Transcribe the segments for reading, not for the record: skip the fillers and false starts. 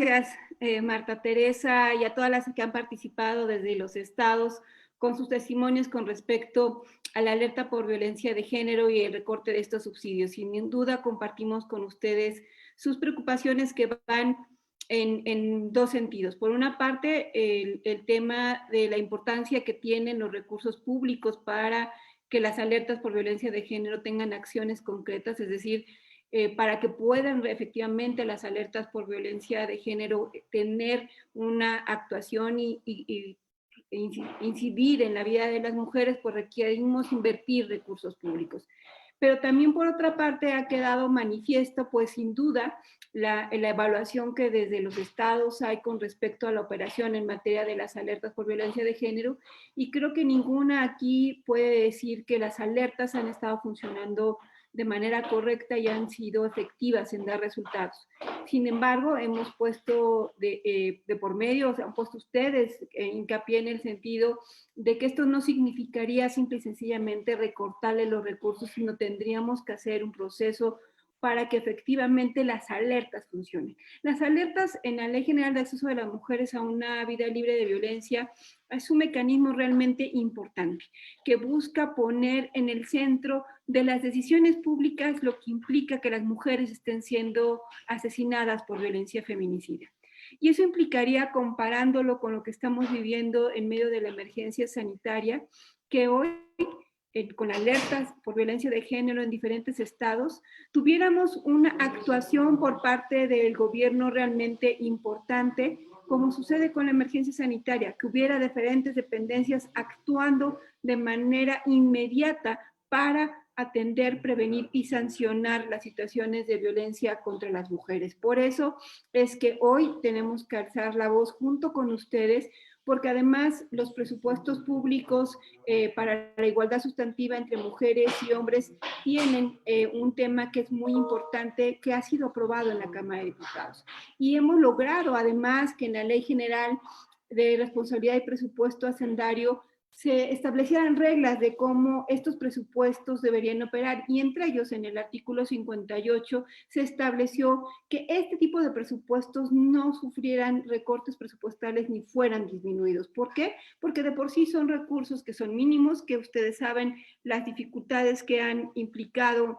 gracias, Marta Teresa, y a todas las que han participado desde los estados con sus testimonios con respecto a la alerta por violencia de género y el recorte de estos subsidios. Sin duda compartimos con ustedes sus preocupaciones que van en dos sentidos. Por una parte, el tema de la importancia que tienen los recursos públicos para que las alertas por violencia de género tengan acciones concretas, es decir, para que puedan efectivamente las alertas por violencia de género tener una actuación y incidir en la vida de las mujeres, pues requerimos invertir recursos públicos. Pero también por otra parte ha quedado manifiesto, pues sin duda, la evaluación que desde los estados hay con respecto a la operación en materia de las alertas por violencia de género, y creo que ninguna aquí puede decir que las alertas han estado funcionando de manera correcta y han sido efectivas en dar resultados. Sin embargo, hemos puesto de por medio, o sea, han puesto ustedes hincapié en el sentido de que esto no significaría simple y sencillamente recortarle los recursos, sino tendríamos que hacer un proceso para que efectivamente las alertas funcionen. Las alertas en la Ley General de Acceso de las Mujeres a una vida libre de violencia es un mecanismo realmente importante que busca poner en el centro de las decisiones públicas lo que implica que las mujeres estén siendo asesinadas por violencia feminicida. Y eso implicaría, comparándolo con lo que estamos viviendo en medio de la emergencia sanitaria, que hoy con alertas por violencia de género en diferentes estados, tuviéramos una actuación por parte del gobierno realmente importante, como sucede con la emergencia sanitaria, que hubiera diferentes dependencias actuando de manera inmediata para atender, prevenir y sancionar las situaciones de violencia contra las mujeres. Por eso es que hoy tenemos que alzar la voz junto con ustedes, porque además los presupuestos públicos para la igualdad sustantiva entre mujeres y hombres tienen un tema que es muy importante, que ha sido aprobado en la Cámara de Diputados. Y hemos logrado además que en la Ley General de Responsabilidad y Presupuesto Hacendario se establecieran reglas de cómo estos presupuestos deberían operar, y entre ellos en el artículo 58 se estableció que este tipo de presupuestos no sufrieran recortes presupuestales ni fueran disminuidos. ¿Por qué? Porque de por sí son recursos que son mínimos, que ustedes saben las dificultades que han implicado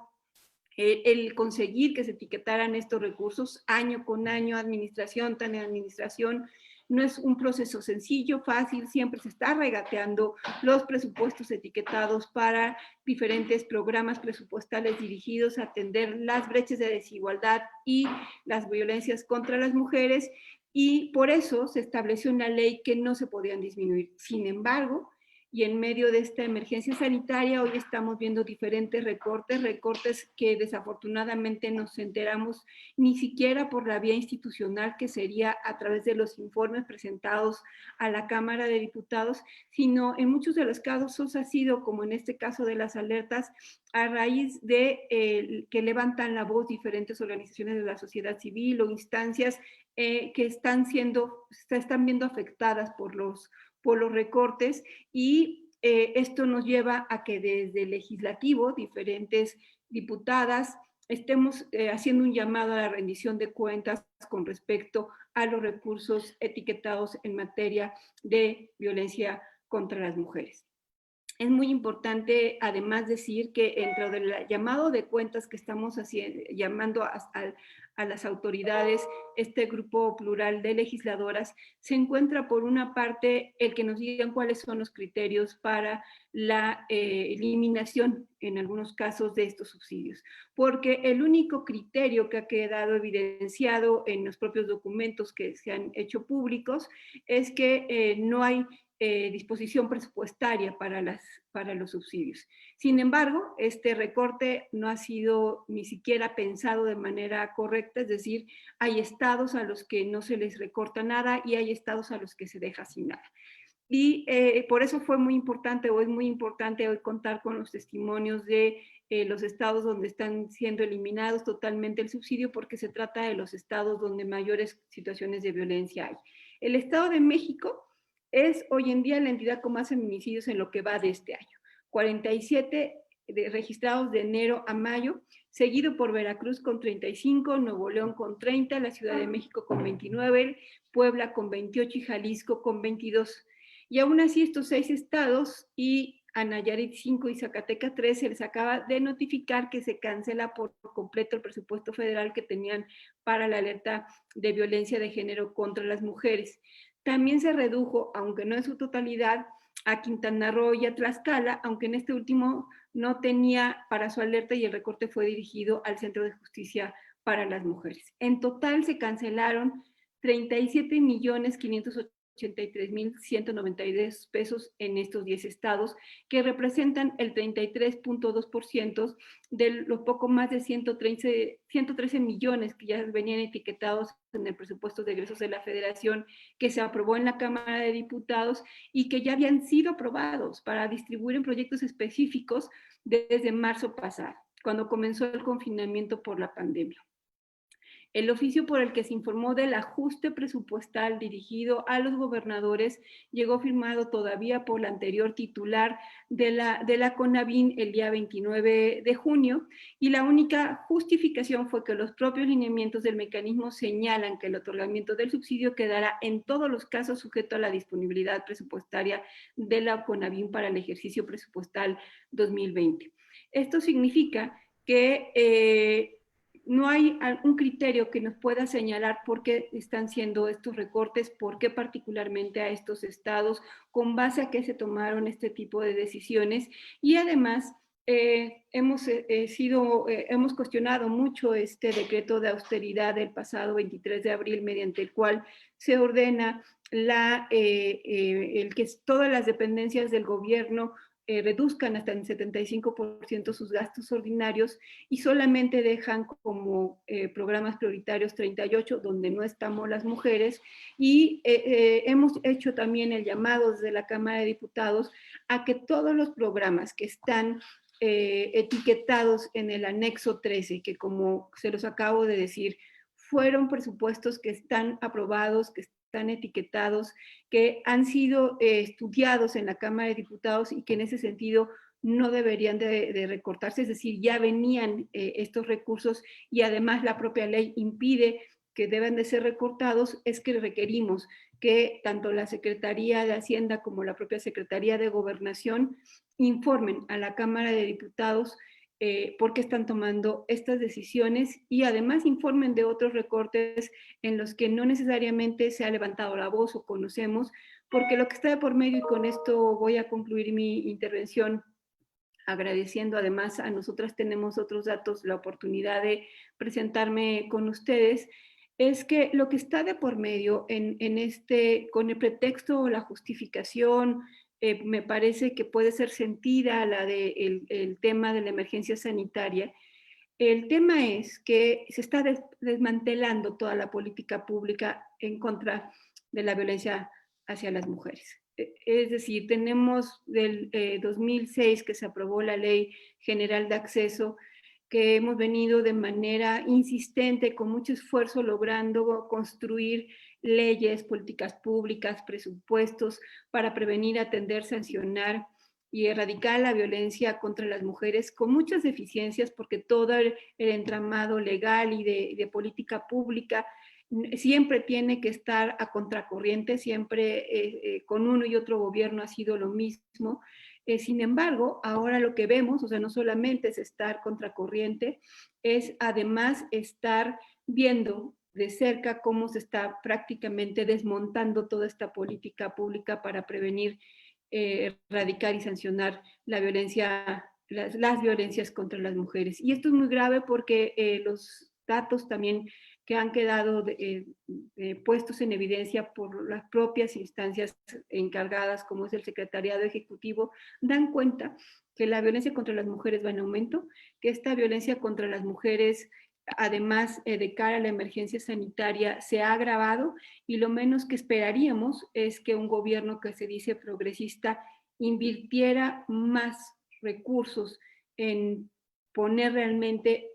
el conseguir que se etiquetaran estos recursos año con año, administración tras administración. No es un proceso sencillo, fácil, siempre se está regateando los presupuestos etiquetados para diferentes programas presupuestales dirigidos a atender las brechas de desigualdad y las violencias contra las mujeres, y por eso se estableció una ley que no se podían disminuir. Sin embargo, y en medio de esta emergencia sanitaria hoy estamos viendo diferentes recortes que desafortunadamente nos enteramos ni siquiera por la vía institucional, que sería a través de los informes presentados a la Cámara de Diputados, sino en muchos de los casos ha sido, como en este caso de las alertas, a raíz de que levantan la voz diferentes organizaciones de la sociedad civil o instancias que se están viendo afectadas por los recortes, y esto nos lleva a que desde el legislativo, diferentes diputadas, estemos haciendo un llamado a la rendición de cuentas con respecto a los recursos etiquetados en materia de violencia contra las mujeres. Es muy importante además decir que dentro del llamado de cuentas que estamos haciendo, llamando a las autoridades, este grupo plural de legisladoras, se encuentra por una parte el que nos digan cuáles son los criterios para la eliminación en algunos casos de estos subsidios, porque el único criterio que ha quedado evidenciado en los propios documentos que se han hecho públicos es que no hay disposición presupuestaria para los subsidios. Sin embargo, este recorte no ha sido ni siquiera pensado de manera correcta, es decir, hay estados a los que no se les recorta nada y hay estados a los que se deja sin nada. Y por eso fue muy importante, o es muy importante hoy contar con los testimonios de los estados donde están siendo eliminados totalmente el subsidio, porque se trata de los estados donde mayores situaciones de violencia hay. El Estado de México es hoy en día la entidad con más feminicidios en lo que va de este año. 47 registrados de enero a mayo, seguido por Veracruz con 35, Nuevo León con 30, la Ciudad de México con 29, Puebla con 28 y Jalisco con 22. Y aún así estos 6 estados y a Nayarit 5 y Zacatecas 3 se les acaba de notificar que se cancela por completo el presupuesto federal que tenían para la alerta de violencia de género contra las mujeres. También se redujo, aunque no en su totalidad, a Quintana Roo y a Tlaxcala, aunque en este último no tenía para su alerta y el recorte fue dirigido al Centro de Justicia para las Mujeres. En total se cancelaron 37.583.192 pesos en estos 10 estados, que representan el 33.2% de los poco más de 113 millones que ya venían etiquetados en el presupuesto de egresos de la Federación, que se aprobó en la Cámara de Diputados y que ya habían sido aprobados para distribuir en proyectos específicos desde marzo pasado, cuando comenzó el confinamiento por la pandemia. El oficio por el que se informó del ajuste presupuestal dirigido a los gobernadores llegó firmado todavía por la anterior titular de la CONAVIN el día 29 de junio, y la única justificación fue que los propios lineamientos del mecanismo señalan que el otorgamiento del subsidio quedará en todos los casos sujeto a la disponibilidad presupuestaria de la CONAVIN para el ejercicio presupuestal 2020. Esto significa que no hay un criterio que nos pueda señalar por qué están siendo estos recortes, por qué particularmente a estos estados, con base a qué se tomaron este tipo de decisiones. Y además, hemos cuestionado mucho este decreto de austeridad del pasado 23 de abril, mediante el cual se ordena el que todas las dependencias del gobierno reduzcan hasta en 75% sus gastos ordinarios y solamente dejan como programas prioritarios 38, donde no estamos las mujeres, y hemos hecho también el llamado desde la Cámara de Diputados a que todos los programas que están etiquetados en el anexo 13, que como se los acabo de decir, fueron presupuestos que están aprobados, que están etiquetados, que han sido estudiados en la Cámara de Diputados y que en ese sentido no deberían de recortarse, es decir, ya venían estos recursos y además la propia ley impide que deben de ser recortados, es que requerimos que tanto la Secretaría de Hacienda como la propia Secretaría de Gobernación informen a la Cámara de Diputados por qué están tomando estas decisiones y además informen de otros recortes en los que no necesariamente se ha levantado la voz o conocemos, porque lo que está de por medio, y con esto voy a concluir mi intervención, agradeciendo además a nosotras tenemos otros datos, la oportunidad de presentarme con ustedes, es que lo que está de por medio con el pretexto o la justificación, me parece que puede ser sentida la el tema de la emergencia sanitaria. El tema es que se está desmantelando toda la política pública en contra de la violencia hacia las mujeres. Es decir, tenemos del 2006 que se aprobó la Ley General de Acceso, que hemos venido de manera insistente, con mucho esfuerzo, logrando construir leyes, políticas públicas, presupuestos para prevenir, atender, sancionar y erradicar la violencia contra las mujeres, con muchas deficiencias, porque todo el entramado legal y de política pública siempre tiene que estar a contracorriente, siempre con uno y otro gobierno ha sido lo mismo. Sin embargo, ahora lo que vemos, o sea, no solamente es estar contracorriente, es además estar viendo de cerca cómo se está prácticamente desmontando toda esta política pública para prevenir, erradicar y sancionar la violencia, las violencias contra las mujeres. Y esto es muy grave porque los datos también que han quedado puestos en evidencia por las propias instancias encargadas, como es el Secretariado Ejecutivo, dan cuenta que la violencia contra las mujeres va en aumento, que esta violencia contra las mujeres, además de cara a la emergencia sanitaria, se ha agravado, y lo menos que esperaríamos es que un gobierno que se dice progresista invirtiera más recursos en poner realmente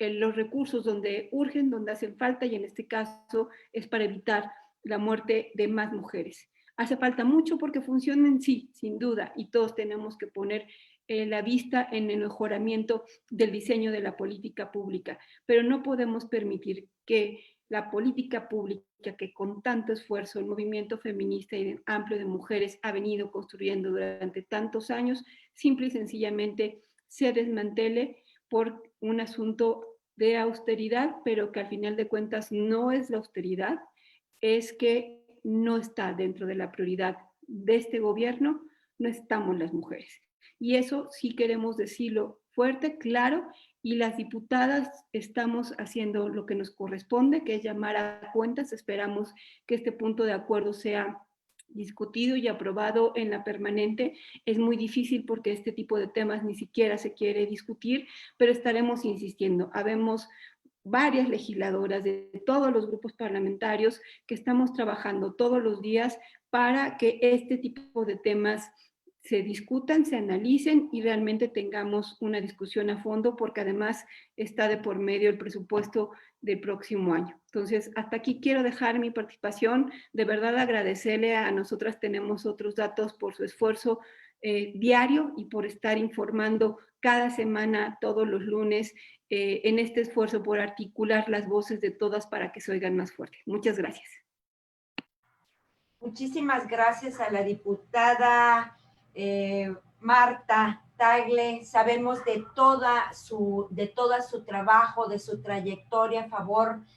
los recursos donde urgen, donde hacen falta, y en este caso es para evitar la muerte de más mujeres. Hace falta mucho porque funcionen, sí, sin duda, y todos tenemos que poner la vista en el mejoramiento del diseño de la política pública, pero no podemos permitir que la política pública que con tanto esfuerzo el movimiento feminista y amplio de mujeres ha venido construyendo durante tantos años, simple y sencillamente se desmantele por un asunto de austeridad, pero que al final de cuentas no es la austeridad, es que no está dentro de la prioridad de este gobierno, no estamos las mujeres. Y eso sí queremos decirlo fuerte, claro, y las diputadas estamos haciendo lo que nos corresponde, que es llamar a cuentas. Esperamos que este punto de acuerdo sea discutido y aprobado en la permanente. Es muy difícil porque este tipo de temas ni siquiera se quiere discutir, pero estaremos insistiendo. Habemos varias legisladoras de todos los grupos parlamentarios que estamos trabajando todos los días para que este tipo de temas se discutan, se analicen y realmente tengamos una discusión a fondo, porque además está de por medio el presupuesto del próximo año. Entonces, hasta aquí quiero dejar mi participación. De verdad agradecerle a nosotras, tenemos otros datos por su esfuerzo diario y por estar informando cada semana, todos los lunes, en este esfuerzo por articular las voces de todas para que se oigan más fuerte. Muchas gracias. Muchísimas gracias a la diputada Marta Tagle. Sabemos de todo su trabajo, de su trayectoria a favor